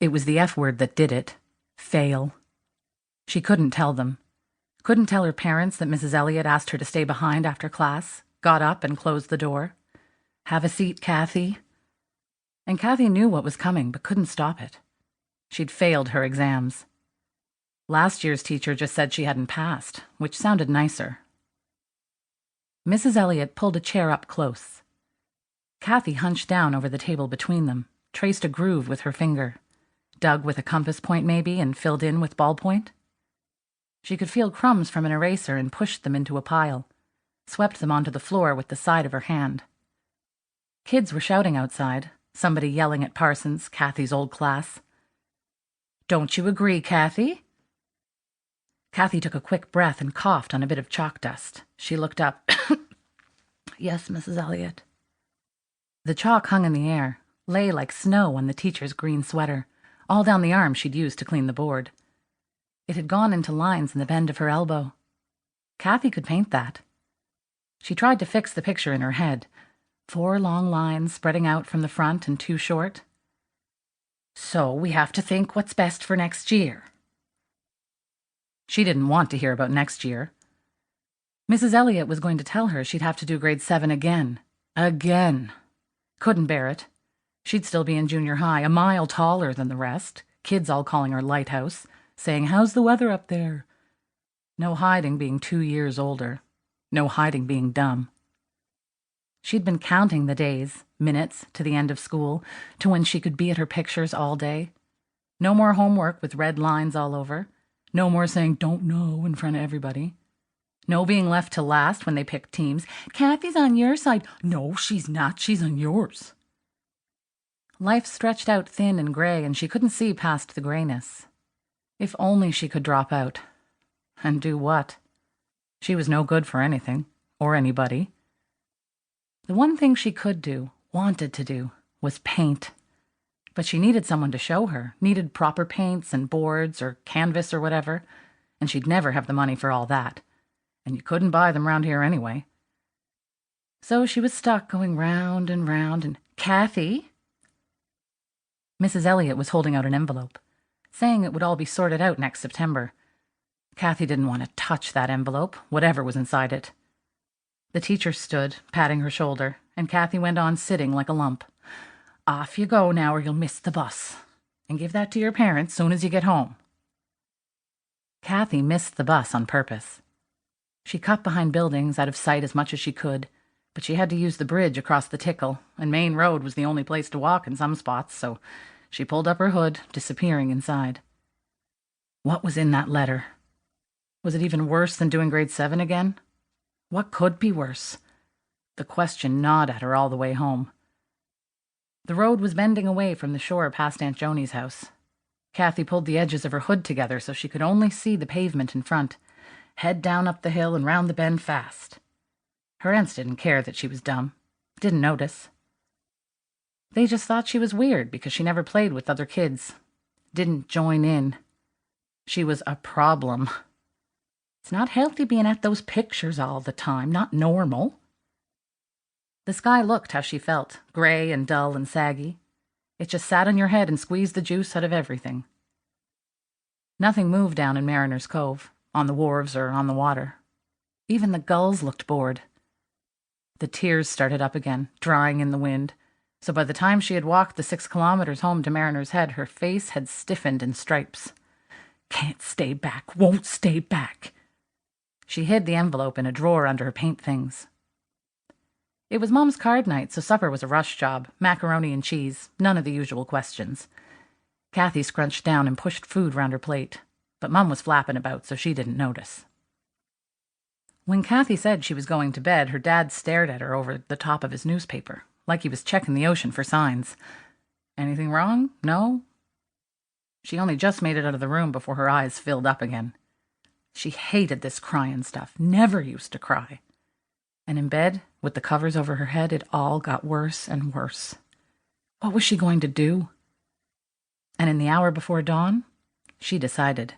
It was the F word that did it. Fail. She couldn't tell them. Couldn't tell her parents that Mrs. Elliot asked her to stay behind after class, got up and closed the door. Have a seat, Cathy. And Cathy knew what was coming, but couldn't stop it. She'd failed her exams. Last year's teacher just said she hadn't passed, which sounded nicer. Mrs. Elliot pulled a chair up close. Cathy hunched down over the table between them, traced a groove with her finger, dug with a compass point maybe, and filled in with ballpoint. She could feel crumbs from an eraser and pushed them into a pile, swept them onto the floor with the side of her hand. Kids were shouting outside, somebody yelling at Parsons, Cathy's old class. "Don't you agree, Cathy?" Cathy took a quick breath and coughed on a bit of chalk dust. She looked up. "Yes, Mrs. Elliot." The chalk hung in the air, lay like snow on the teacher's green sweater, all down the arm she'd used to clean the board. It had gone into lines in the bend of her elbow. Cathy could paint that. She tried to fix the picture in her head. 4 long lines spreading out from the front and 2 short. "So we have to think what's best for next year." She didn't want to hear about next year. Mrs. Elliot was going to tell her she'd have to do grade 7 again. Again. Couldn't bear it. She'd still be in junior high, a mile taller than the rest, kids all calling her Lighthouse, saying, "How's the weather up there?" No hiding being 2 years older. No hiding being dumb. She'd been counting the days, minutes, to the end of school, to when she could be at her pictures all day. No more homework with red lines all over. No more saying "don't know" in front of everybody. No being left to last when they picked teams. "Cathy's on your side." "No, she's not. She's on yours." Life stretched out thin and gray, and she couldn't see past the grayness. If only she could drop out. And do what? She was no good for anything, or anybody. The one thing she could do, wanted to do, was paint. But she needed someone to show her, needed proper paints and boards or canvas or whatever, and she'd never have the money for all that. And you couldn't buy them round here anyway. So she was stuck going round and "Cathy?" Mrs. Elliot was holding out an envelope, saying it would all be sorted out next September. Cathy didn't want to touch that envelope, whatever was inside it. The teacher stood, patting her shoulder, and Cathy went on sitting like a lump. "Off you go now, or you'll miss the bus. And give that to your parents soon as you get home." Cathy missed the bus on purpose. She cut behind buildings, out of sight as much as she could, but she had to use the bridge across the Tickle, and Main Road was the only place to walk in some spots, so she pulled up her hood, disappearing inside. What was in that letter? Was it even worse than doing grade 7 again? What could be worse? The question gnawed at her all the way home. The road was bending away from the shore past Aunt Joni's house. Cathy pulled the edges of her hood together so she could only see the pavement in front, head down up the hill and round the bend fast. Her aunts didn't care that she was dumb, didn't notice. They just thought she was weird because she never played with other kids, didn't join in. She was a problem. It's not healthy being at those pictures all the time, not normal. The sky looked how she felt, gray and dull and saggy. It just sat on your head and squeezed the juice out of everything. Nothing moved down in Mariner's Cove, on the wharves or on the water. Even the gulls looked bored. The tears started up again, drying in the wind, so by the time she had walked the 6 kilometers home to Mariner's Head, her face had stiffened in stripes. "Can't stay back, won't stay back." She hid the envelope in a drawer under her paint things. It was Mom's card night, so supper was a rush job, macaroni and cheese, none of the usual questions. Cathy scrunched down and pushed food round her plate, but Mom was flapping about, so she didn't notice. When Cathy said she was going to bed, her dad stared at her over the top of his newspaper, like he was checking the ocean for signs. Anything wrong? No? She only just made it out of the room before her eyes filled up again. She hated this crying stuff, never used to cry. And in bed, with the covers over her head, it all got worse and worse. What was she going to do? And in the hour before dawn, she decided.